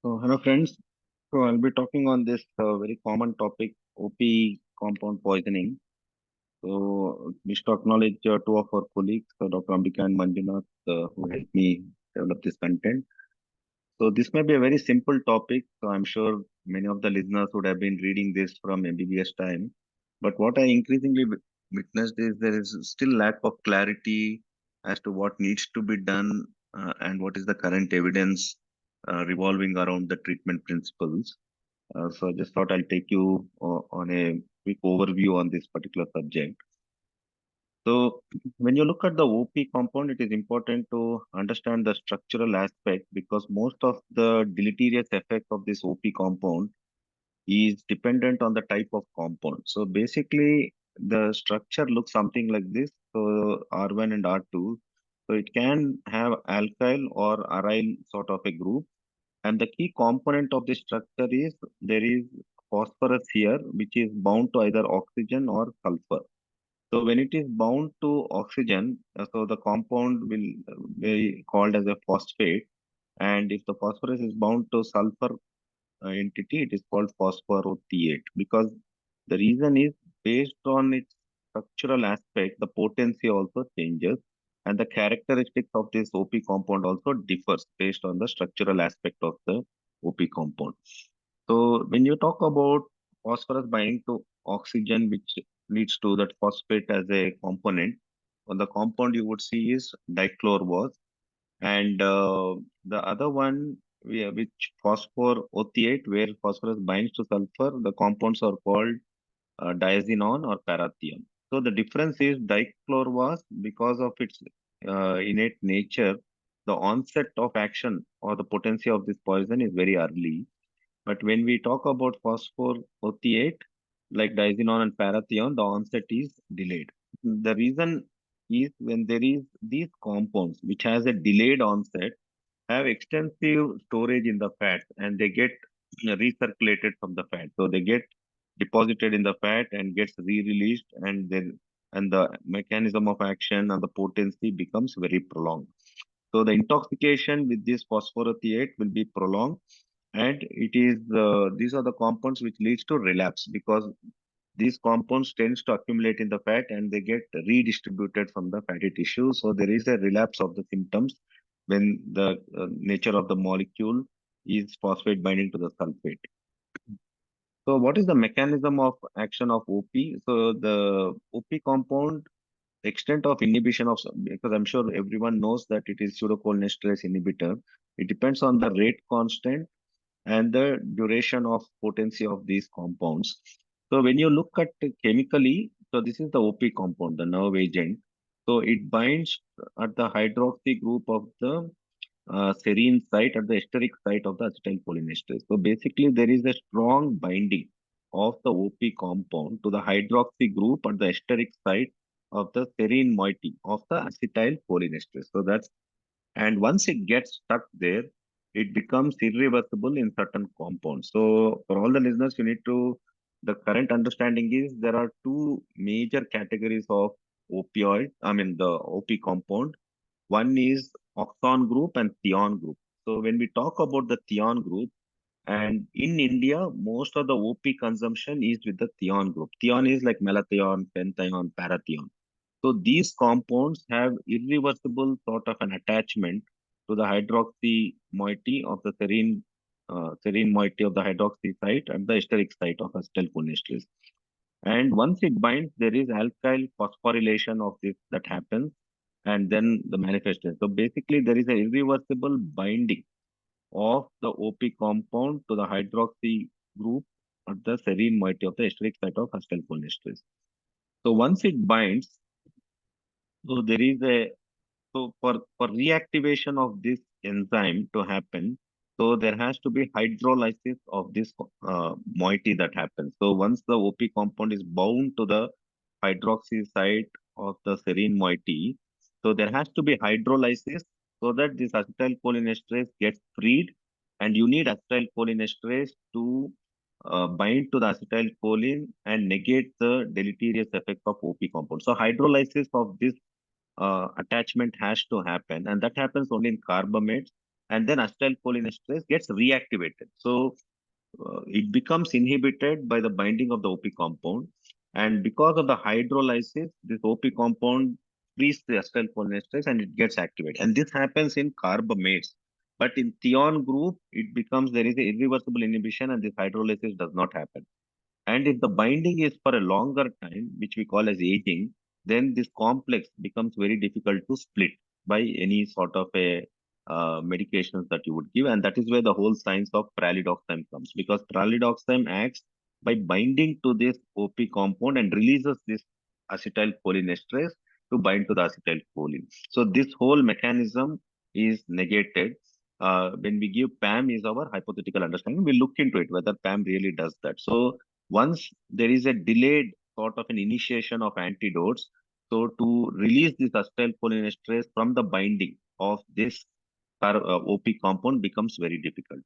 So, hello friends. So, I'll be talking on this very common topic, OP compound poisoning. So, wish to acknowledge two of our colleagues, Dr. Ambika and Manjunath, who helped me develop this content. So, this may be a very simple topic. So, I'm sure many of the listeners would have been reading this from MBBS time. But what I increasingly witnessed is there is still lack of clarity as to what needs to be done and what is the current evidence revolving around the treatment principles. So I just thought I'll take you on a quick overview on this particular subject. So when you look at the OP compound, it is important to understand the structural aspect because most of the deleterious effects of this OP compound is dependent on the type of compound. So basically, the structure looks something like this. So R1 and R2. So it can have alkyl or aryl sort of a group. And the key component of this structure is there is phosphorus here, which is bound to either oxygen or sulfur. So when it is bound to oxygen, so the compound will be called as a phosphate. And if the phosphorus is bound to sulfur entity, it is called phosphorothioate. Because the reason is based on its structural aspect, the potency also changes. And the characteristics of this OP compound also differs based on the structural aspect of the OP compound. So when you talk about phosphorus binding to oxygen, which leads to that phosphate as a component, on the compound you would see is dichlorvos, and the other one which phosphorothioate, where phosphorus binds to sulfur, the compounds are called diazinon or parathion. So the difference is dichlorvos, because of its innate nature, the onset of action or the potency of this poison is very early. But when we talk about phosphorothioate, like diazinon and parathion, the onset is delayed. The reason is when there is these compounds which has a delayed onset have extensive storage in the fat and they get recirculated from the fat. So they get deposited in the fat and gets re-released, and the mechanism of action and the potency becomes very prolonged. So the intoxication with this phosphorothioate will be prolonged, and it is these are the compounds which leads to relapse because these compounds tends to accumulate in the fat and they get redistributed from the fatty tissue. So there is a relapse of the symptoms when the nature of the molecule is phosphate binding to the sulfate. So what is the mechanism of action of OP? So the OP compound extent of inhibition of, because I'm sure everyone knows that it is pseudopoline stress inhibitor. It depends on the rate constant and the duration of potency of these compounds. So when you look at chemically, so this is the OP compound, the nerve agent. So it binds at the hydroxy group of the serine site at the esteric site of the acetylcholinesterase. So basically, there is a strong binding of the OP compound to the hydroxy group at the esteric site of the serine moiety of the acetylcholinesterase. So that's, and once it gets stuck there, it becomes irreversible in certain compounds. So for all the listeners, you need to, the current understanding is there are two major categories of opioid, I mean the OP compound. One is oxone group and Theon group. So when we talk about the Theon group, and in India, most of the OP consumption is with the Theon group. Theon is like malathion, pentathion, parathion. So these compounds have irreversible sort of an attachment to the hydroxy moiety of the serine moiety of the hydroxy site and the esteric site of acetylcholinesterase. And once it binds, there is alkyl phosphorylation of this that happens, and then the manifestation. So basically, there is an irreversible binding of the OP compound to the hydroxy group at the serine moiety of the esteric site of acetylcholinesterase. So once it binds, so there is a, so for reactivation of this enzyme to happen, so there has to be hydrolysis of this moiety that happens. So once the OP compound is bound to the hydroxy site of the serine moiety, so there has to be hydrolysis so that this acetylcholinesterase gets freed, and you need acetylcholinesterase to bind to the acetylcholine and negate the deleterious effect of OP compound. So hydrolysis of this attachment has to happen, and that happens only in carbamates. and then acetylcholinesterase gets reactivated. So it becomes inhibited by the binding of the OP compound. And because of the hydrolysis, this OP compound frees the acetylcholinesterase and it gets activated. And this happens in carbamates. But in Theon group, it becomes there is a irreversible inhibition and this hydrolysis does not happen. And if the binding is for a longer time, which we call as aging, then this complex becomes very difficult to split by any sort of a medications that you would give. And that is where the whole science of pralidoxime comes, because pralidoxime acts by binding to this OP compound and releases this acetylcholinesterase to bind to the acetylcholine. So this whole mechanism is negated when we give PAM is our hypothetical understanding. We look into it whether PAM really does that. So once there is a delayed sort of an initiation of antidotes, so to release this acetylcholinesterase from the binding of this OP compound becomes very difficult.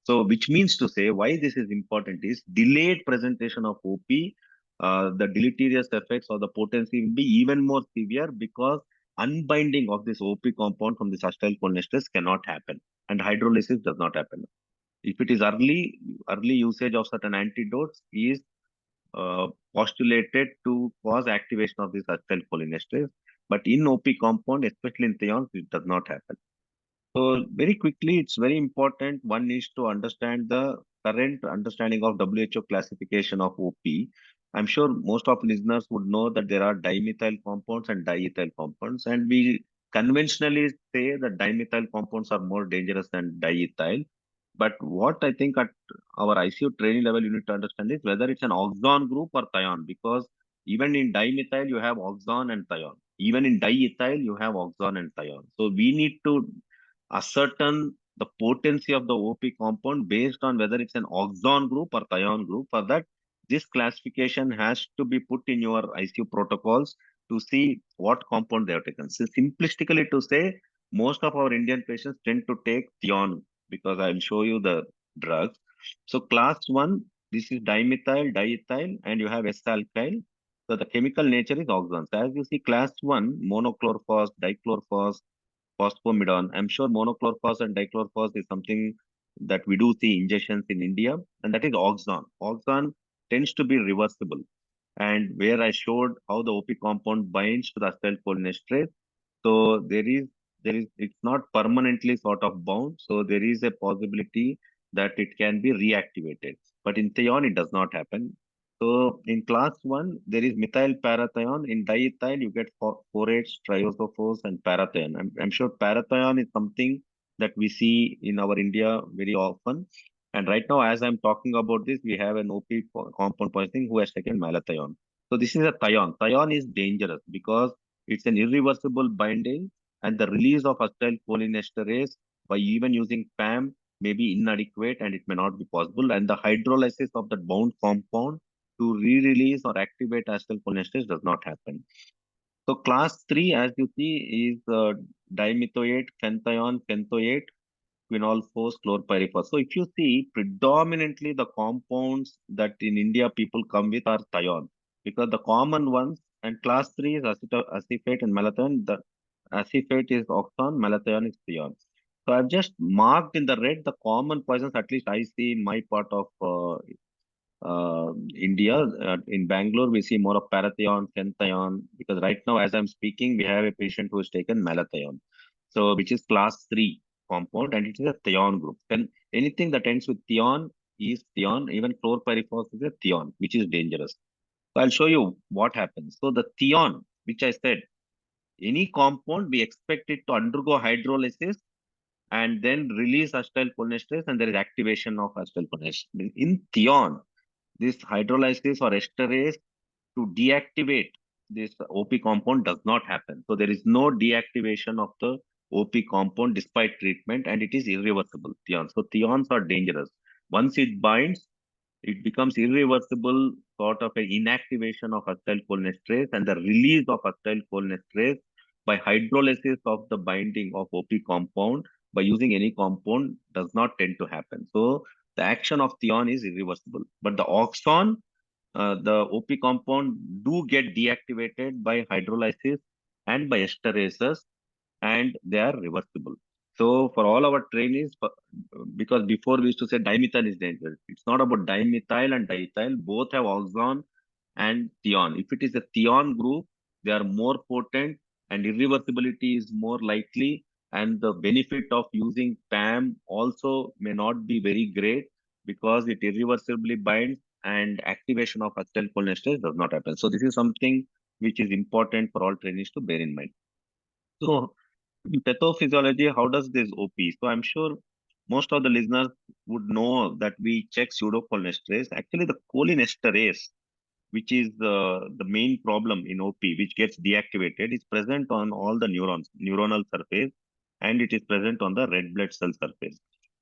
So, which means to say why this is important is delayed presentation of OP, the deleterious effects or the potency will be even more severe because unbinding of this OP compound from this acetylcholinesterase cannot happen and hydrolysis does not happen. If it is early usage of certain antidotes is postulated to cause activation of this acetylcholinesterase, but in OP compound, especially in Theon, it does not happen. So very quickly, it's very important. One needs to understand the current understanding of WHO classification of OP. I'm sure most of listeners would know that there are dimethyl compounds and diethyl compounds, and we conventionally say that dimethyl compounds are more dangerous than diethyl. But what I think at our ICU training level you need to understand is whether it's an oxone group or thion, because even in dimethyl you have oxone and thion. Even in diethyl you have oxone and thion. So we need to ascertain the potency of the OP compound based on whether it's an oxone group or thion group. For that, this classification has to be put in your ICU protocols to see what compound they have taken. So simplistically to say, most of our Indian patients tend to take Theon because I'll show you the drugs. So class 1, this is dimethyl, diethyl, and you have S-alkyl. So the chemical nature is oxone. So as you see, class 1, monochlorophos, dichlorophos, phosphomidone. I'm sure monochlorophos and dichlorophos is something that we do see injections in India, and that is oxone. Oxone tends to be reversible. And where I showed how the OP compound binds to the acetylcholinesterase, so it's not permanently sort of bound. So there is a possibility that it can be reactivated. But in Theon, it does not happen. So in class 1, there is methyl parathion. In diethyl, you get forates, triosophos, and parathion. I'm sure parathion is something that we see in our India very often. And right now, as I'm talking about this, we have an OP compound poisoning who has taken malathion. So this is a thion. Thion is dangerous because it's an irreversible binding and the release of acetylcholinesterase by even using PAM may be inadequate and it may not be possible. And the hydrolysis of that bound compound to re-release or activate acetylcholinesterase does not happen. So class 3, as you see, is dimethoate, phenthioate, phentoate, quinol 4, chlorpyrifos. So if you see, predominantly the compounds that in India people come with are thion, because the common ones, and class 3 is acephate and malathion. The acephate is oxone, malathion is thion. So I've just marked in the red the common poisons, at least I see in my part of India. In Bangalore, we see more of parathion, phenthyon, because right now, as I'm speaking, we have a patient who has taken malathion. So, which is class 3 compound, and it is a thion group. Then anything that ends with thion is thion, even chlorpyrifos is a thion, which is dangerous. So, I'll show you what happens. So, the thion, which I said, any compound, we expect it to undergo hydrolysis and then release acetylcholinesterase, and there is activation of acetylcholinesterase. In thion, this hydrolysis or esterase to deactivate this OP compound does not happen. So there is no deactivation of the OP compound despite treatment, and it is irreversible. Thions. So thions are dangerous. Once it binds, it becomes irreversible sort of an inactivation of acetylcholinesterase and the release of acetylcholinesterase by hydrolysis of the binding of OP compound by using any compound does not tend to happen. So the action of Theon is irreversible. But the oxon, the OP compound do get deactivated by hydrolysis and by esterases, and they are reversible. So for all our trainees, because before we used to say dimethyl is dangerous. It's not about dimethyl and diethyl. Both have oxon and Theon. If it is a Theon group, they are more potent and irreversibility is more likely. And the benefit of using PAM also may not be very great because it irreversibly binds and activation of acetylcholinesterase does not happen. So this is something which is important for all trainees to bear in mind. So in pathophysiology, how does this OP? So I'm sure most of the listeners would know that we check pseudocholinesterase. Actually, the cholinesterase, which is the main problem in OP, which gets deactivated, is present on all the neuronal surface, and it is present on the red blood cell surface.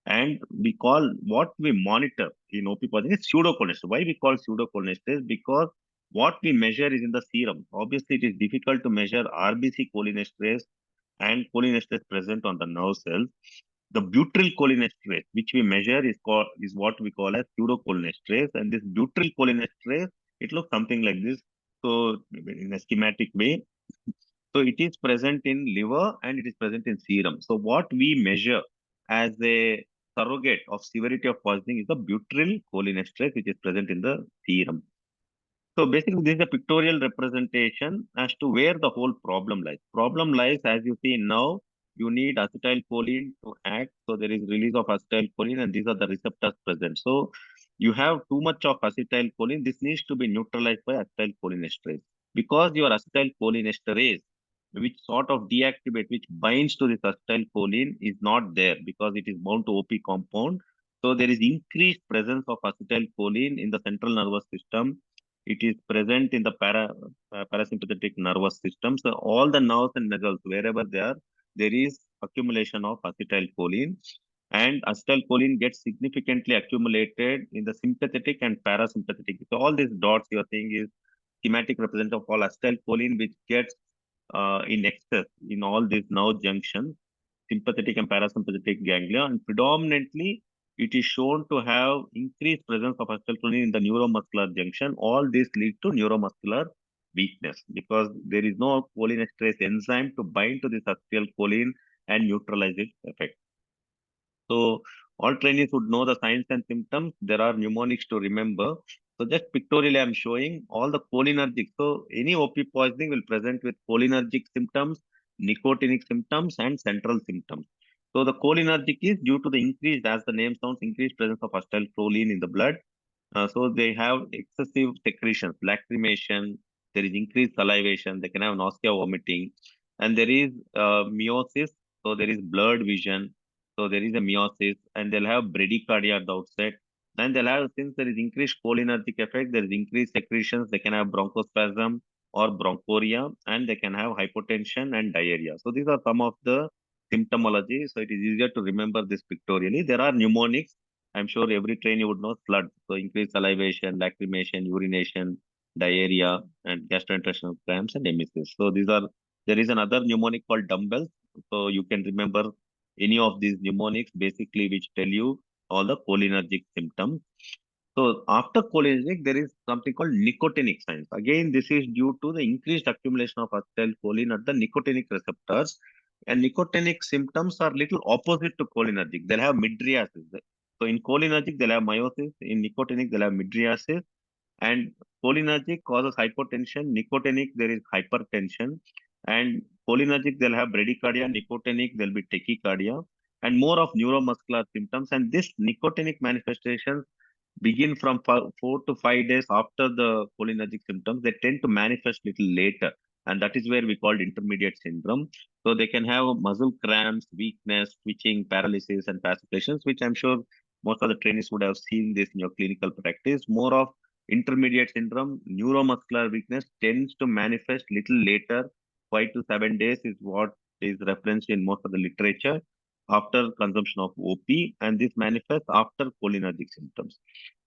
And we call what we monitor in OP positive is pseudocholinesterase. Why we call pseudocholinesterase? Because what we measure is in the serum. Obviously, it is difficult to measure RBC cholinesterase and cholinesterase present on the nerve cells. The butyl cholinesterase, which we measure, is what we call as pseudocholinesterase, and this butyl cholinesterase, it looks something like this. So in a schematic way, so it is present in liver and it is present in serum. So what we measure as a surrogate of severity of poisoning is the butyl cholinesterase, which is present in the serum. So basically, this is a pictorial representation as to where the whole problem lies. Problem lies, as you see now, you need acetylcholine to act. So there is release of acetylcholine, and these are the receptors present. So you have too much of acetylcholine. This needs to be neutralized by acetylcholinesterase. Because your acetylcholinesterase, which sort of deactivate, which binds to this acetylcholine, is not there because it is bound to OP compound. So there is increased presence of acetylcholine in the central nervous system. It is present in the parasympathetic nervous system. So all the nerves and muscles, wherever they are, there is accumulation of acetylcholine. And acetylcholine gets significantly accumulated in the sympathetic and parasympathetic. So all these dots you are seeing is schematic representation of all acetylcholine, which gets in excess in all these nerve junctions, sympathetic and parasympathetic ganglia, and predominantly it is shown to have increased presence of acetylcholine in the neuromuscular junction. All this lead to neuromuscular weakness because there is no cholinesterase enzyme to bind to this acetylcholine and neutralize its effect. So all trainees would know the signs and symptoms. There are mnemonics to remember. So just pictorially, I'm showing all the cholinergic. So any OP poisoning will present with cholinergic symptoms, nicotinic symptoms, and central symptoms. So the cholinergic is due to the increased, as the name sounds, increased presence of acetylcholine in the blood. So they have excessive secretions, lacrimation, there is increased salivation, they can have nausea, vomiting, and there is meiosis, so there is blurred vision, so there is a meiosis, and they'll have bradycardia at the outset. Then they'll have, since there is increased cholinergic effect, there is increased secretions, they can have bronchospasm or bronchoria, and they can have hypotension and diarrhea. So these are some of the symptomology, so it is easier to remember this pictorially. There are mnemonics. I'm sure every trainee would know SLUD. So increased salivation, lacrimation, urination, diarrhea, and gastrointestinal cramps and emesis. So these are, there is another mnemonic called dumbbells. So you can remember any of these mnemonics basically which tell you all the cholinergic symptoms. So after cholinergic, there is something called nicotinic signs. Again, this is due to the increased accumulation of acetylcholine at the nicotinic receptors. And nicotinic symptoms are little opposite to cholinergic. They'll have mydriasis. So in cholinergic, they'll have meiosis. In nicotinic, they'll have mydriasis. And cholinergic causes hypotension. Nicotinic, there is hypertension. And cholinergic, they'll have bradycardia. Nicotinic, there'll be tachycardia. And more of neuromuscular symptoms. And this nicotinic manifestations begin from 4 to 5 days after the cholinergic symptoms. They tend to manifest little later, and that is where we called intermediate syndrome. So they can have muscle cramps, weakness, twitching, paralysis, and fasciculations, which I'm sure most of the trainees would have seen this in your clinical practice. More of intermediate syndrome, neuromuscular weakness tends to manifest little later. 5 to 7 days is what is referenced in most of the literature after consumption of OP, and this manifests after cholinergic symptoms.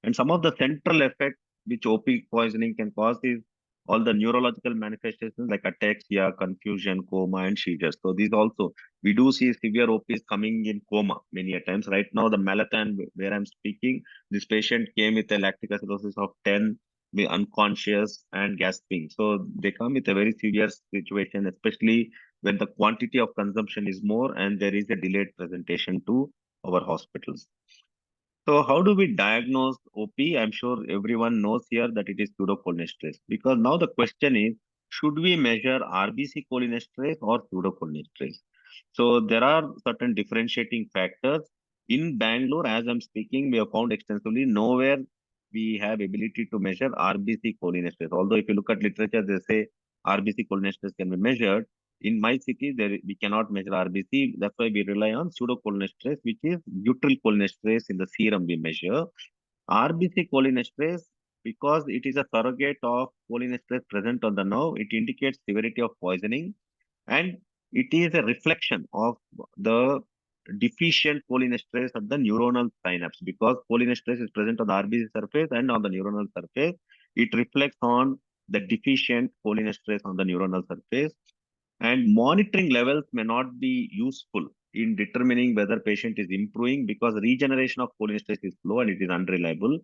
And some of the central effects which OP poisoning can cause is all the neurological manifestations like ataxia, confusion, coma, and seizures. So these also, we do see severe OPs coming in coma many a times. Right now, the Malathion where I'm speaking, this patient came with a lactic acidosis of 10, be unconscious and gasping. So they come with a very serious situation, especially when the quantity of consumption is more and there is a delayed presentation to our hospitals. So how do we diagnose OP? I'm sure everyone knows here that it is pseudocholinesterase, because now the question is, should we measure RBC cholinesterase or pseudocholinesterase? So there are certain differentiating factors. In Bangalore, as I'm speaking, we have found extensively nowhere we have ability to measure RBC cholinesterase. Although if you look at literature, they say RBC cholinesterase can be measured. In my city, there we cannot measure RBC. That's why we rely on pseudocholinesterase, which is butyl cholinesterase in the serum we measure. RBC cholinesterase, because it is a surrogate of cholinesterase present on the nerve, it indicates severity of poisoning, and it is a reflection of the deficient cholinesterase at the neuronal synapse, because cholinesterase is present on the RBC surface and on the neuronal surface. It reflects on the deficient cholinesterase on the neuronal surface, and monitoring levels may not be useful in determining whether patient is improving, because regeneration of cholinesterase is slow and it is unreliable.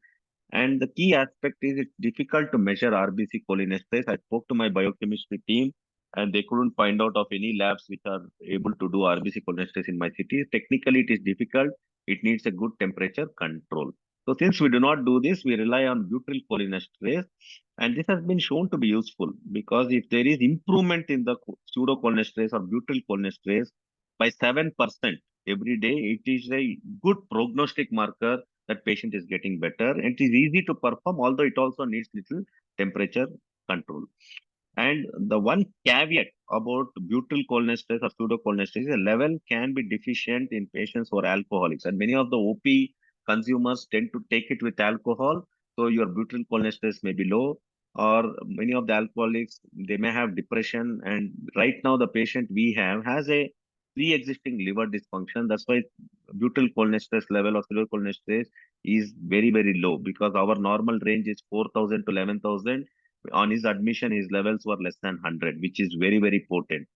And the key aspect is it's difficult to measure RBC cholinesterase. I spoke to my biochemistry team and they couldn't find out of any labs which are able to do RBC cholinesterase in my city. Technically, it is difficult. It needs a good temperature control. So since we do not do this, we rely on butyl cholinesterase. And this has been shown to be useful, because if there is improvement in the pseudocholinesterase or butyl cholinesterase by 7% every day, it is a good prognostic marker that patient is getting better, and it is easy to perform, although it also needs little temperature control. And the one caveat about butyl cholinesterase or pseudocholinesterase, a level can be deficient in patients who are alcoholics, and many of the OP consumers tend to take it with alcohol, so your butyl cholinesterase may be low. Or many of the alcoholics, they may have depression, and right now the patient we have has a pre-existing liver dysfunction. That's why butyl cholinesterase level or pseudocholinesterase is very, very low, because our normal range is 4,000 to 11,000. On his admission, his levels were less than 100, which is very, very potent.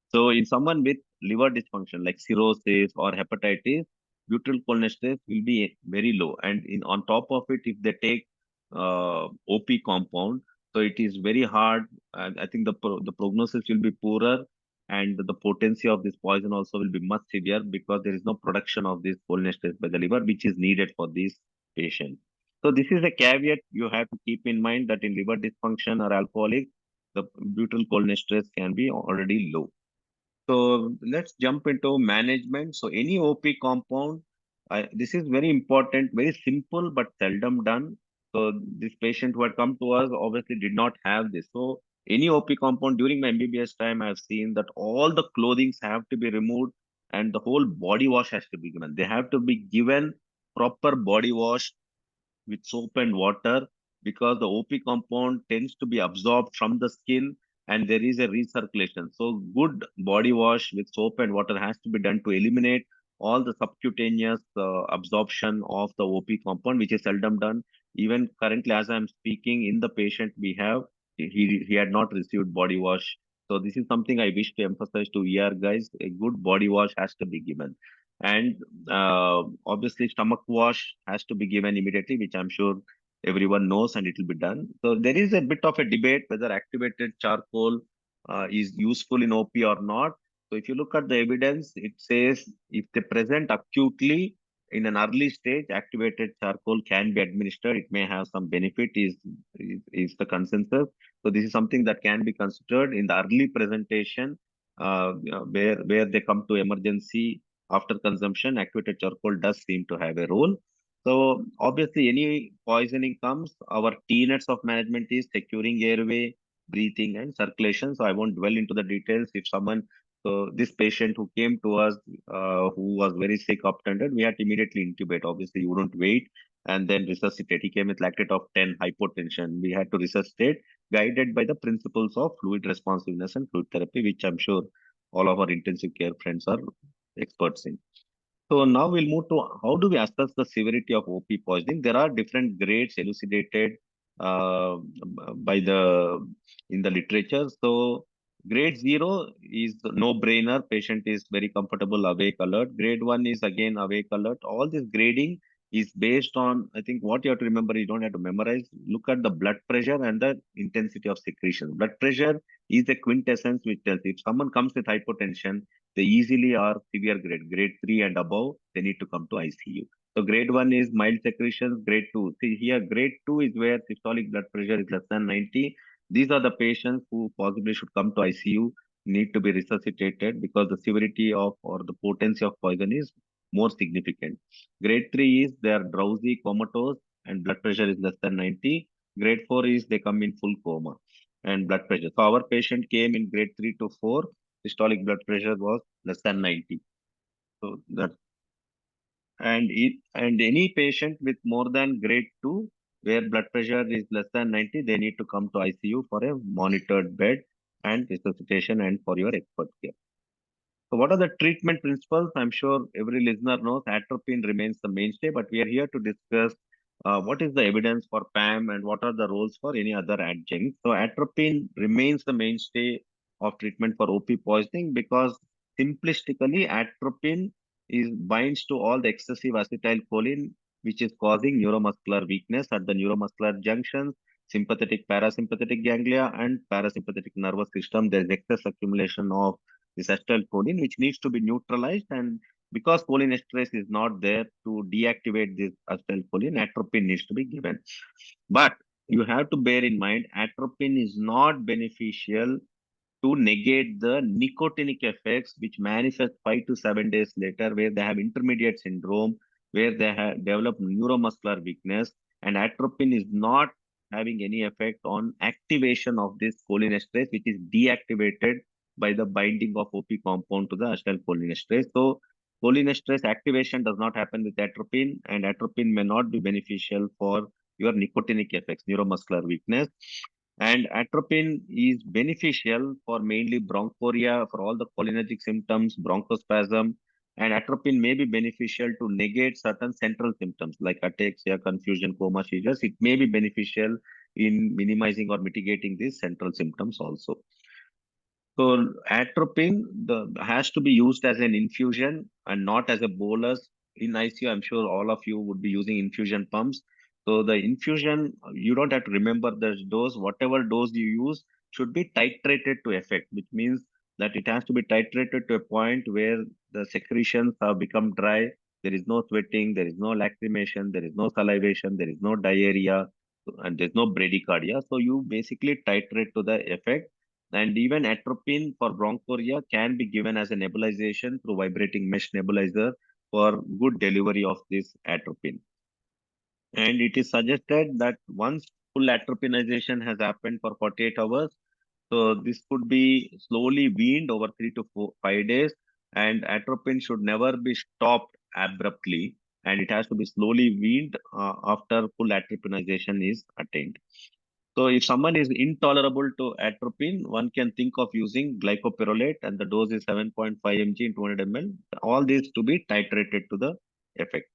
So in someone with liver dysfunction like cirrhosis or hepatitis, butyl cholinesterase will be very low. And on top of it, if they take OP compound, so it is very hard. And I think the prognosis will be poorer, and the potency of this poison also will be much severe, because there is no production of this cholinesterase by the liver, which is needed for these patients. So this is a caveat you have to keep in mind, that in liver dysfunction or alcoholic, the butyl cholinesterase can be already low. So let's jump into management. So any OP compound, this is very important, very simple but seldom done. So this patient who had come to us obviously did not have this. So any OP compound, during my MBBS time, I've seen that all the clothings have to be removed and the whole body wash has to be given. They have to be given proper body wash with soap and water, because the OP compound tends to be absorbed from the skin and there is a recirculation. So good body wash with soap and water has to be done to eliminate all the subcutaneous absorption of the OP compound, which is seldom done. Even currently, as I'm speaking, in the patient we have, he had not received body wash. So this is something I wish to emphasize to ER guys. A good body wash has to be given. And obviously, stomach wash has to be given immediately, which I'm sure everyone knows, and it will be done. So there is a bit of a debate whether activated charcoal is useful in OP or not. So if you look at the evidence, it says if they present acutely in an early stage, activated charcoal can be administered. It may have some benefit, is the consensus. So this is something that can be considered in the early presentation, where they come to emergency after consumption. Activated charcoal does seem to have a role. So obviously, any poisoning comes, our tenets of management is securing airway, breathing, and circulation. So I won't dwell into the details. If someone, so this patient who came to us, who was very sick, up-tended, we had to immediately intubate. Obviously, you wouldn't wait and then resuscitate. He came with lactate of 10, hypotension. We had to resuscitate, guided by the principles of fluid responsiveness and fluid therapy, which I'm sure all of our intensive care friends are experts in. So now we'll move to how do we assess the severity of OP poisoning. There are different grades elucidated uh, by the in the literature. So grade 0 is no-brainer. Patient is very comfortable, awake, alert. Grade 1 is again awake, alert. All this grading is based on, I think what you have to remember, you don't have to memorize. Look at the blood pressure and the intensity of secretion. Blood pressure is a quintessence which tells if someone comes with hypotension, they easily are severe grade 3 and above, they need to come to ICU. So grade 1 is mild secretions, grade 2. See here, grade 2 is where systolic blood pressure is less than 90. These are the patients who possibly should come to ICU, need to be resuscitated because the severity of or the potency of poison is more significant. Grade 3 is they are drowsy, comatose, and blood pressure is less than 90. Grade 4 is they come in full coma and blood pressure. So our patient came in grade 3 to 4, systolic blood pressure was less than 90. So that and any patient with more than grade 2 where blood pressure is less than 90, they need to come to ICU for a monitored bed and resuscitation and for your expert care. So what are the treatment principles? I'm sure every listener knows atropine remains the mainstay, but we are here to discuss what is the evidence for PAM and what are the roles for any other adjuncts. So atropine remains the mainstay of treatment for OP poisoning because simplistically atropine is binds to all the excessive acetylcholine which is causing neuromuscular weakness at the neuromuscular junctions, sympathetic parasympathetic ganglia and parasympathetic nervous system. There is excess accumulation of this acetylcholine, which needs to be neutralized. And because cholinesterase is not there to deactivate this acetylcholine, atropine needs to be given. But you have to bear in mind, atropine is not beneficial to negate the nicotinic effects, which manifest 5 to 7 days later, where they have intermediate syndrome, where they have developed neuromuscular weakness, and atropine is not having any effect on activation of this cholinesterase, which is deactivated by the binding of OP compound to the acetylcholinesterase. So, cholinesterase activation does not happen with atropine, and atropine may not be beneficial for your nicotinic effects, neuromuscular weakness. And atropine is beneficial for mainly bronchoria, for all the cholinergic symptoms, bronchospasm. And atropine may be beneficial to negate certain central symptoms like ataxia, confusion, coma, seizures. It may be beneficial in minimizing or mitigating these central symptoms also. So atropine has to be used as an infusion and not as a bolus. In ICU, I'm sure all of you would be using infusion pumps. So the infusion, you don't have to remember the dose. Whatever dose you use should be titrated to effect, which means that it has to be titrated to a point where the secretions have become dry. There is no sweating, there is no lacrimation, there is no salivation, there is no diarrhea, and there's no bradycardia. So you basically titrate to the effect, and even atropine for bronchoria can be given as a nebulization through vibrating mesh nebulizer for good delivery of this atropine. And it is suggested that once full atropinization has happened for 48 hours, so this could be slowly weaned over 3 to 5 days, and atropine should never be stopped abruptly, and it has to be slowly weaned after full atropinization is attained. So if someone is intolerable to atropine, one can think of using glycopyrrolate, and the dose is 7.5 mg in 200 ml. All these to be titrated to the effect.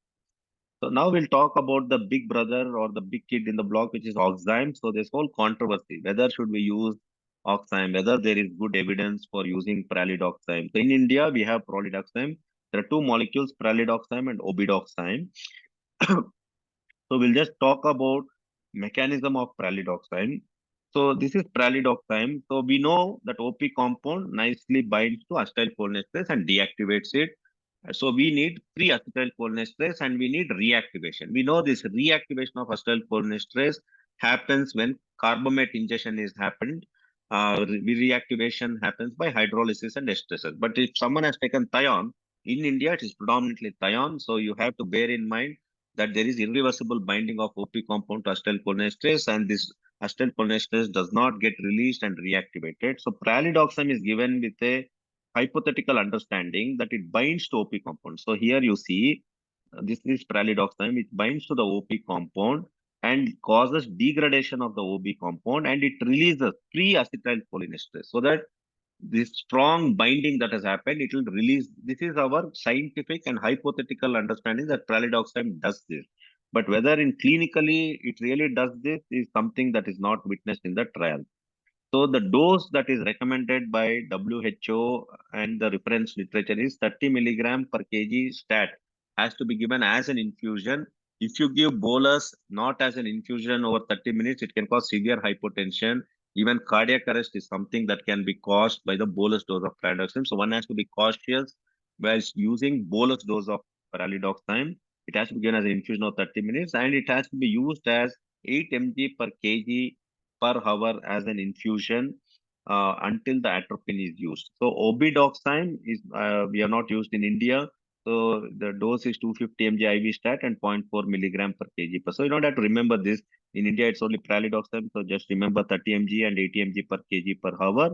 So now we'll talk about the big brother or the big kid in the block, which is Oxyme. So this whole controversy, whether should we use Oxyme, whether there is good evidence for using pralidoxime. So in India, we have pralidoxime. There are two molecules, pralidoxime and obidoxime. So we'll just talk about mechanism of pralidoxime. So this is pralidoxime. So we know that OP compound nicely binds to acetylcholinesterase and deactivates it. So we need free acetylcholinesterase and we need reactivation. We know this reactivation of acetylcholinesterase happens when carbamate ingestion is happened. Reactivation happens by hydrolysis and esterases. But if someone has taken Thion, in India it is predominantly Thion. So you have to bear in mind that there is irreversible binding of OP compound to acetylcholinesterase, and this acetylcholinesterase does not get released and reactivated. So pralidoxime is given with a hypothetical understanding that it binds to OP compound. So here you see this is pralidoxime, which binds to the OP compound and causes degradation of the OB compound, and it releases free acetylcholinesterase so that this strong binding that has happened, it will release. This is our scientific and hypothetical understanding that pralidoxime does this. But whether in clinically it really does this is something that is not witnessed in the trial. So the dose that is recommended by WHO and the reference literature is 30 milligram per kg stat has to be given as an infusion If you give bolus not as an infusion over 30 minutes, it can cause severe hypotension. Even cardiac arrest is something that can be caused by the bolus dose of pralidoxime. So one has to be cautious whilst using bolus dose of pralidoxime. It has to be given as an infusion of 30 minutes, and it has to be used as 8 mg per kg per hour as an infusion until the atropine is used. So obidoxime is we are not used in India. So the dose is 250 mg IV stat and 0.4 milligram per kg per. So you don't have to remember this. In India, it's only pralidoxime. So just remember 30 mg and 80 mg per kg per hour.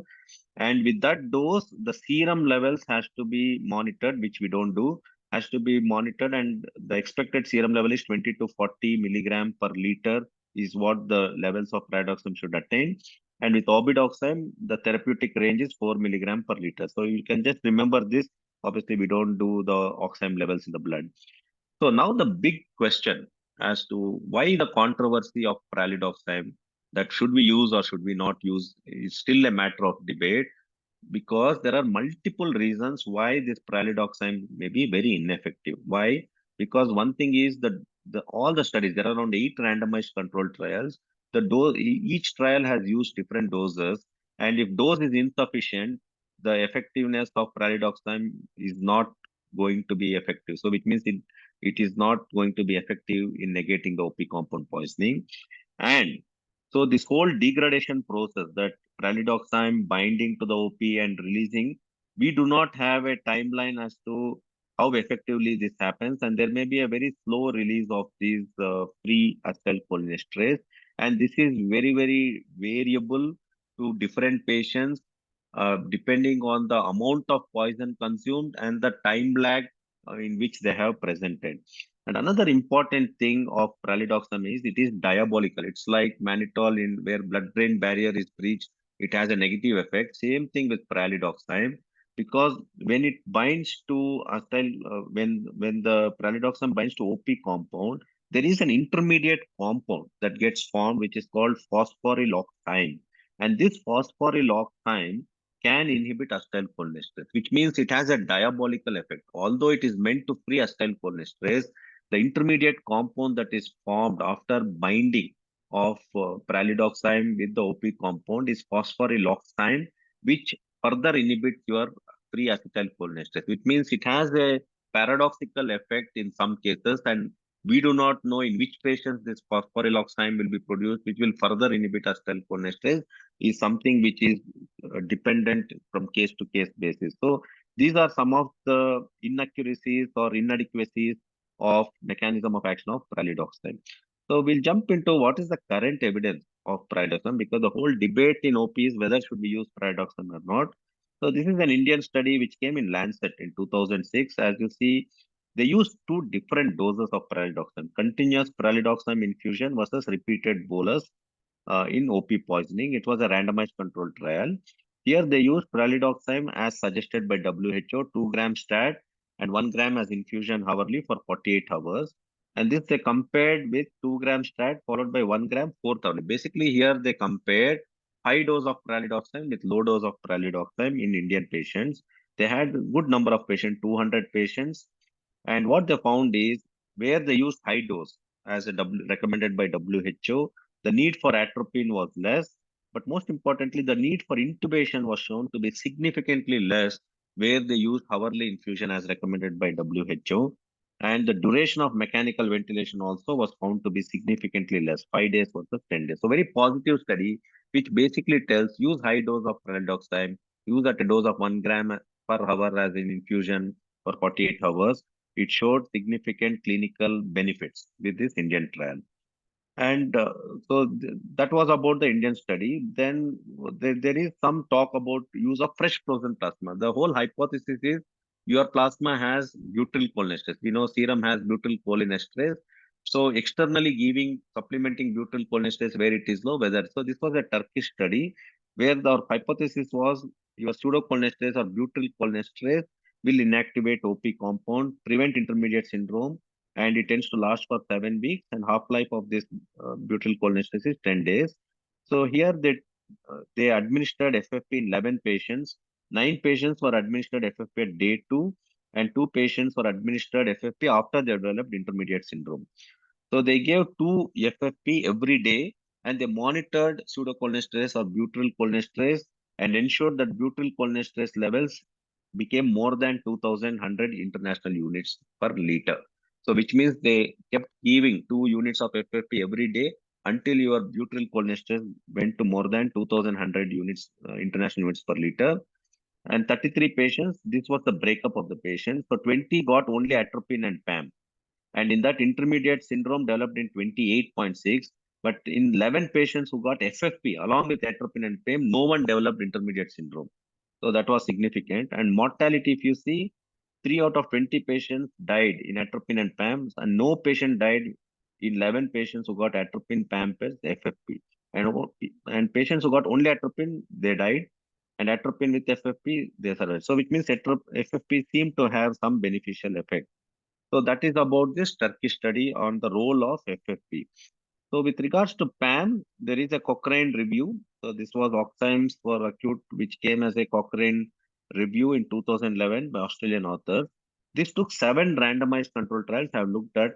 And with that dose, the serum levels has to be monitored, which we don't do, has to be monitored. And the expected serum level is 20 to 40 milligram per liter is what the levels of pralidoxime should attain. And with obidoxime, the therapeutic range is 4 milligram per liter. So you can just remember this. Obviously, we don't do the oxime levels in the blood. So now the big question as to why the controversy of pralidoxime, that should we use or should we not use, is still a matter of debate, because there are multiple reasons why this pralidoxime may be very ineffective. Why? Because one thing is that all the studies, there are around 8 randomized controlled trials. Each trial has used different doses, and if dose is insufficient, the effectiveness of pralidoxime is not going to be effective. So which means it is not going to be effective in negating the OP compound poisoning. And so this whole degradation process, that pralidoxime binding to the OP and releasing, we do not have a timeline as to how effectively this happens. And there may be a very slow release of these free acetylcholinesterase. And this is very, very variable to different patients, depending on the amount of poison consumed and the time lag in which they have presented. And another important thing of pralidoxime is it is diabolical. It's like mannitol, in where blood-brain barrier is breached, it has a negative effect. Same thing with pralidoxime, because when it binds to when the pralidoxime binds to OP compound, there is an intermediate compound that gets formed, which is called phosphoryloxime. And this phosphoryloxime can inhibit acetylcholinesterase, which means it has a diabolical effect. Although it is meant to free acetylcholinesterase, the intermediate compound that is formed after binding of pralidoxime with the OP compound is phosphoryloxime, which further inhibits your free acetylcholinesterase, which means it has a paradoxical effect in some cases, and we do not know in which patients this phosphoryloxime will be produced, which will further inhibit acetylcholinesterase, is something which is dependent from case to case basis. So these are some of the inaccuracies or inadequacies of mechanism of action of pralidoxime. So we'll jump into what is the current evidence of pralidoxime, because the whole debate in OP is whether should we use pralidoxime or not. So this is an Indian study which came in Lancet in 2006. As you see, they used two different doses of pralidoxime: continuous pralidoxime infusion versus repeated bolus in OP poisoning. It was a randomized controlled trial. Here they used pralidoxime as suggested by WHO, 2 grams stat and 1 gram as infusion hourly for 48 hours. And this they compared with 2 grams stat followed by 1 gram fourth hourly. Basically, here they compared high dose of pralidoxime with low dose of pralidoxime in Indian patients. They had a good number of patients, 200 patients. And what they found is where they used high dose as recommended by WHO, the need for atropine was less, but most importantly, the need for intubation was shown to be significantly less where they used hourly infusion as recommended by WHO. And the duration of mechanical ventilation also was found to be significantly less, 5 days versus 10 days. So very positive study, which basically tells use high dose of pralidoxime, use at a dose of 1 gram per hour as an infusion for 48 hours. It showed significant clinical benefits with this Indian trial. And that was about the Indian study. Then there is some talk about use of fresh frozen plasma. The whole hypothesis is your plasma has butyl cholinesterase. We know serum has butyl cholinesterase. So externally giving, supplementing butyl cholinesterase where it is low, whether. So this was a Turkish study where the hypothesis was your pseudocholinesterase or butyl cholinesterase will inactivate OP compound, prevent intermediate syndrome, and it tends to last for 7 weeks. And half-life of this butyl cholinesterase is 10 days. So here they administered FFP in 11 patients. 9 patients were administered FFP at day 2, and 2 patients were administered FFP after they developed intermediate syndrome. So they gave 2 FFP every day, and they monitored pseudocholesterol or butyrylcholesterol and ensured that butyrylcholesterol levels became more than 2,100 international units per liter. So which means they kept giving 2 units of FFP every day until your butyrylcholesterol went to more than 2,100 units, international units per liter. And 33 patients, this was the breakup of the patients. So 20 got only atropine and PAM, and in that intermediate syndrome developed in 28.6. But in 11 patients who got FFP along with atropine and PAM, no one developed intermediate syndrome. So that was significant. And mortality, if you see, 3 out of 20 patients died in atropine and PAM, and no patient died in 11 patients who got atropine, PAM plus FFP. And patients who got only atropine, they died, and atropine with FFP, they survived. So which means FFP seemed to have some beneficial effect. So that is about this Turkish study on the role of FFP. So with regards to PAM, there is a Cochrane review. So this was Oxymes for acute, which came as a Cochrane review in 2011 by Australian authors. This took 7 randomized control trials, have looked at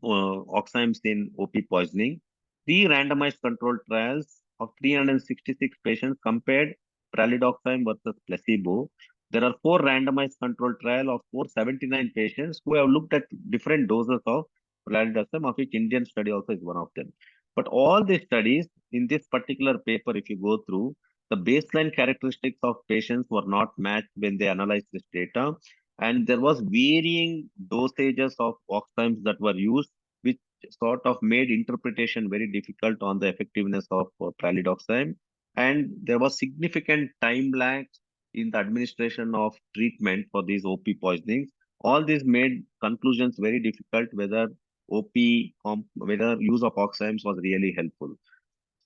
Oxymes in OP poisoning. 3 randomized controlled trials of 366 patients compared pralidoxime versus placebo. There are 4 randomized controlled trial of 479 patients who have looked at different doses of pralidoxime, of which Indian study also is one of them. But all the studies in this particular paper, if you go through, the baseline characteristics of patients were not matched when they analyzed this data, and there was varying dosages of oximes that were used, which sort of made interpretation very difficult on the effectiveness of pralidoxime. And there was significant time lag in the administration of treatment for these OP poisonings. All this made conclusions very difficult whether whether use of oximes was really helpful.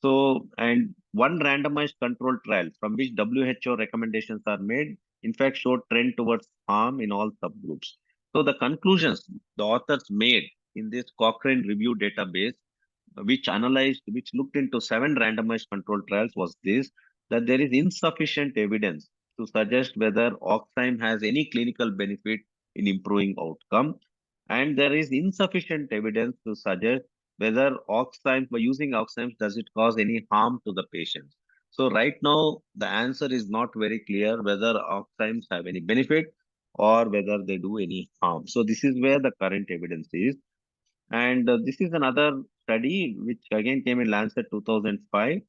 So, and one randomized controlled trial from which WHO recommendations are made, in fact, showed trend towards harm in all subgroups. So, the conclusions the authors made in this Cochrane review database, which looked into 7 randomized controlled trials, was this: that there is insufficient evidence to suggest whether Oxyme has any clinical benefit in improving outcome, and there is insufficient evidence to suggest whether oximes, by using oximes, does it cause any harm to the patient. So right now, the answer is not very clear whether oximes have any benefit or whether they do any harm. So this is where the current evidence is. And this is another study which again came in Lancet 2005,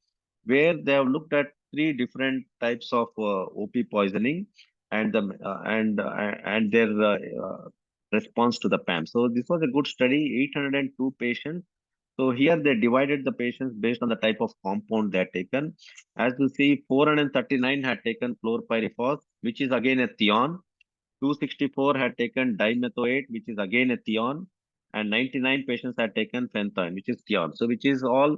where they have looked at 3 different types of OP poisoning and their response to the PAM. So this was a good study, 802 patients. So here they divided the patients based on the type of compound they had taken. As you see, 439 had taken chlorpyrifos, which is again a Theon. 264 had taken dimethoate, which is again a Theon, and 99 patients had taken phenthine, which is Theon. So which is all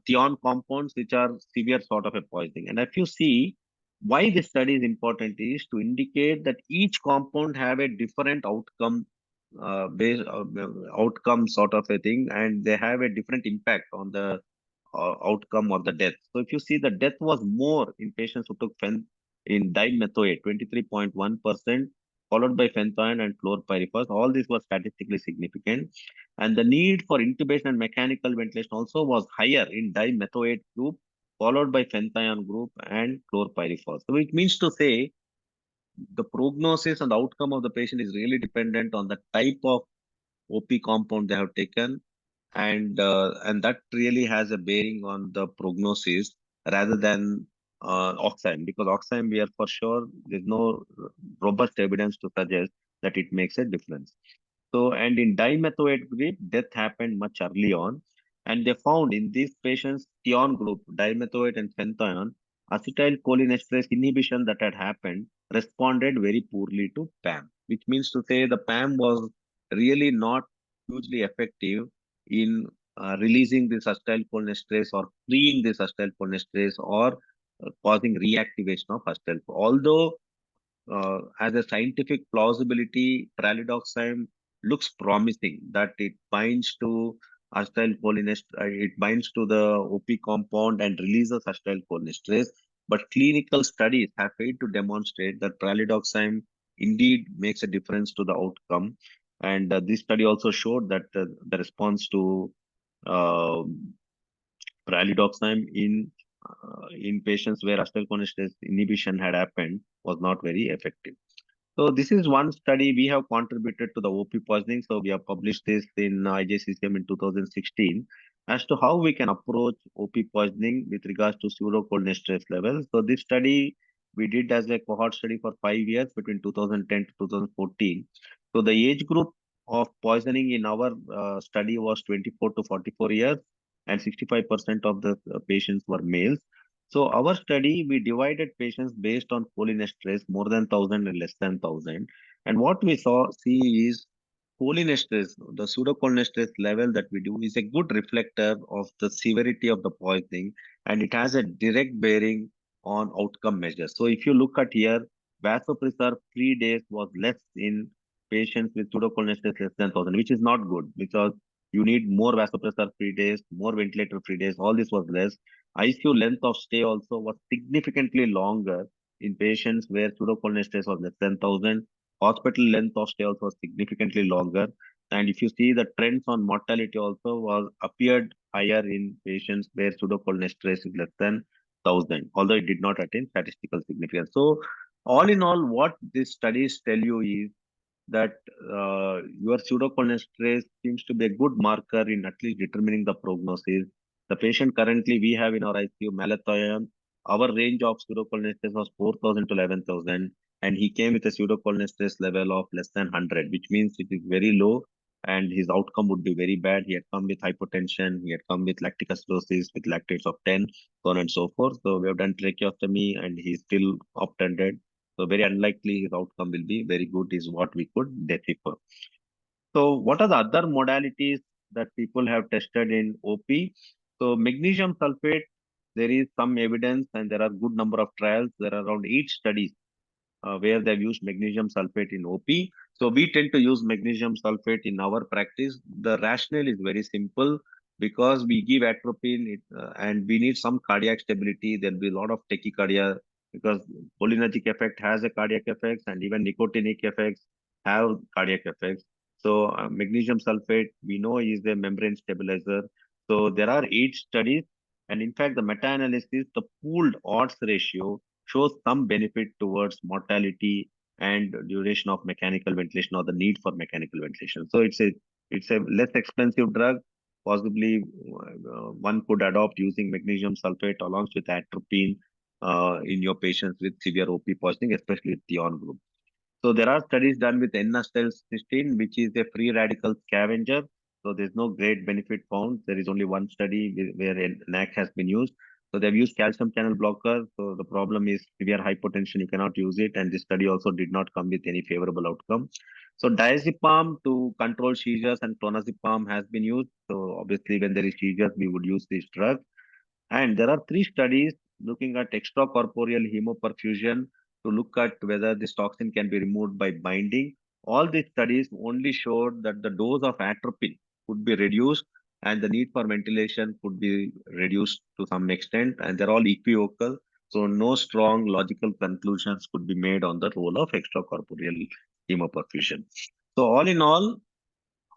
Theon compounds which are severe sort of a poisoning. And if you see why this study is important is to indicate that each compound have a different outcome sort of a thing, and they have a different impact on the outcome or the death. So if you see, the death was more in patients who took in dimethoate, 23.1%, followed by phenthine and chlorpyrifos. All these were statistically significant. And the need for intubation and mechanical ventilation also was higher in dimethoate group, followed by phenthine group and chlorpyrifos. So it means to say the prognosis and the outcome of the patient is really dependent on the type of OP compound they have taken, and that really has a bearing on the prognosis rather than Oxyme, because Oxyme, we are for sure there's no robust evidence to suggest that it makes a difference. So, and in dimethoate group, death happened much early on, and they found in these patients, Theon group, dimethoate and phenthine, acetylcholinesterase inhibition that had happened responded very poorly to PAM, which means to say the PAM was really not hugely effective in releasing this acetylcholinesterase or freeing this acetylcholinesterase or causing reactivation of acetyl. Although as a scientific plausibility, pralidoxime looks promising that it binds to acetylcholinesterase, it binds to the OP compound and releases acetylcholinesterase. But clinical studies have failed to demonstrate that pralidoxime indeed makes a difference to the outcome. And this study also showed that the response to uh, Pralidoxime in patients where acetylcholinesterase inhibition had happened was not very effective. So this is one study we have contributed to the OP poisoning. So we have published this in IJCCM in 2016 as to how we can approach OP poisoning with regards to pseudocholinesterase levels. So this study we did as a cohort study for 5 years between 2010 to 2014. So the age group of poisoning in our study was 24 to 44 years, and 65% of the patients were males. So our study, we divided patients based on cholinesterase more than 1,000 and less than 1,000. And what we see is cholinesterase, the pseudocholinesterase level that we do is a good reflector of the severity of the poisoning, and it has a direct bearing on outcome measures. So if you look at here, vasopressor free days was less in patients with pseudocholinesterase less than 1,000, which is not good because you need more vasopressor free days, more ventilator free days. All this was less. ICU length of stay also was significantly longer in patients where pseudocholinesterase was less than 1,000. Hospital length of stay also was significantly longer. And if you see the trends on mortality also was appeared higher in patients where pseudocholinesterase is less than 1,000, although it did not attain statistical significance. So all in all, what these studies tell you is that your pseudocholinesterase seems to be a good marker in at least determining the prognosis. The patient currently we have in our ICU, Malathion, our range of pseudocholinesterase was 4,000 to 11,000, and he came with a pseudocholinesterase level of less than 100, which means it is very low, and his outcome would be very bad. He had come with hypotension, he had come with lactic acidosis, with lactates of 10, so on and so forth. So we have done tracheostomy, and he's still obtended. So very unlikely his outcome will be very good is what we could decipher. So what are the other modalities that people have tested in OP? So magnesium sulfate, there is some evidence and there are good number of trials. There are around 8 studies where they've used magnesium sulfate in OP. So we tend to use magnesium sulfate in our practice. The rationale is very simple because we give atropine and we need some cardiac stability. There'll be a lot of tachycardia because cholinergic effect has a cardiac effects, and even nicotinic effects have cardiac effects. So magnesium sulfate we know is a membrane stabilizer. So there are 8 studies, and in fact the meta-analysis, the pooled odds ratio shows some benefit towards mortality and duration of mechanical ventilation or the need for mechanical ventilation. So it's a less expensive drug. Possibly one could adopt using magnesium sulfate along with atropine in your patients with severe OP poisoning, especially Theon group. So there are studies done with N-acetylcysteine, which is a free radical scavenger. So there's no great benefit found. There is only one study where NAC has been used. So they've used calcium channel blocker. So the problem is severe hypotension. You cannot use it. And this study also did not come with any favorable outcome. So diazepam to control seizures and clonazepam has been used. So obviously when there is seizures, we would use this drug. And there are 3 studies looking at extracorporeal hemoperfusion to look at whether this toxin can be removed by binding. All these studies only showed that the dose of atropine could be reduced and the need for ventilation could be reduced to some extent, and they're all equivocal. So no strong logical conclusions could be made on the role of extracorporeal hemoperfusion. So all in all,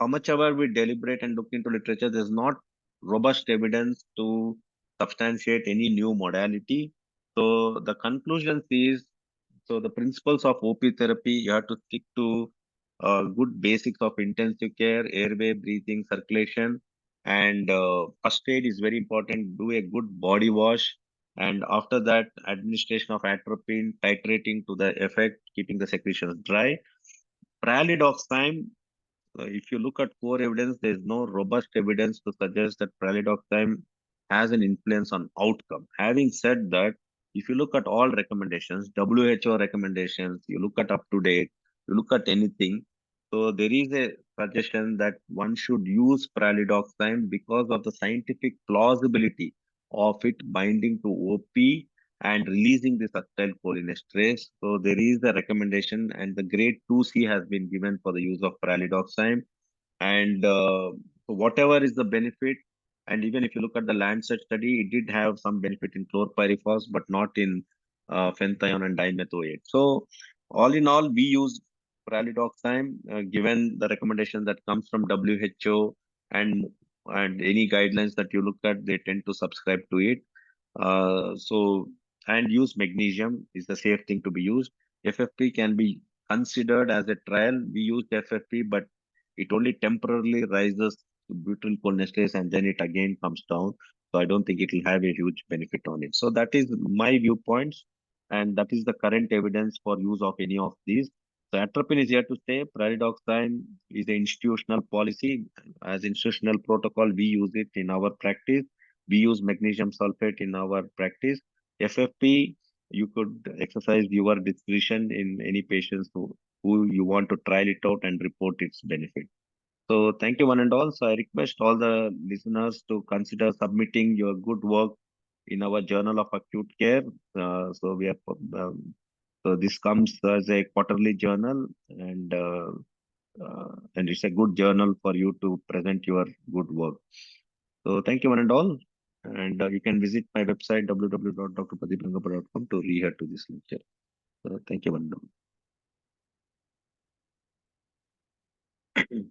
how much ever we deliberate and look into literature, there's not robust evidence to substantiate any new modality. So the conclusion is, so the principles of OP therapy, you have to stick to good basics of intensive care, airway, breathing, circulation, and first aid is very important. Do a good body wash, and after that, administration of atropine, titrating to the effect, keeping the secretions dry. Pralidoxime, if you look at core evidence, there is no robust evidence to suggest that pralidoxime has an influence on outcome. Having said that, if you look at all recommendations, WHO recommendations, you look at up to date, you look at anything, so there is a suggestion that one should use pralidoxime because of the scientific plausibility of it binding to OP and releasing this acetylcholinesterase. So there is a recommendation, and the grade 2C has been given for the use of pralidoxime. And so whatever is the benefit, and even if you look at the Lancet study, it did have some benefit in chlorpyrifos, but not in phenthyon and dimethoate. So all in all, we use pralidoxime, given the recommendation that comes from WHO and any guidelines that you look at, they tend to subscribe to it. And use magnesium is the safe thing to be used. FFP can be considered as a trial. We used FFP, but it only temporarily rises to butyl cholesterol and then it again comes down. So I don't think it will have a huge benefit on it. So that is my viewpoints, and that is the current evidence for use of any of these. So atropine is here to stay. Pyridoxine is the institutional policy. As institutional protocol, we use it in our practice. We use magnesium sulfate in our practice. FFP, you could exercise your discretion in any patients who you want to trial it out and report its benefit. So thank you one and all. So I request all the listeners to consider submitting your good work in our Journal of Acute Care. So we are so this comes as a quarterly journal, and it's a good journal for you to present your good work. So thank you one and all. And you can visit my website www.drpradeeprangappa.com to rehear to this lecture. So thank you one and all.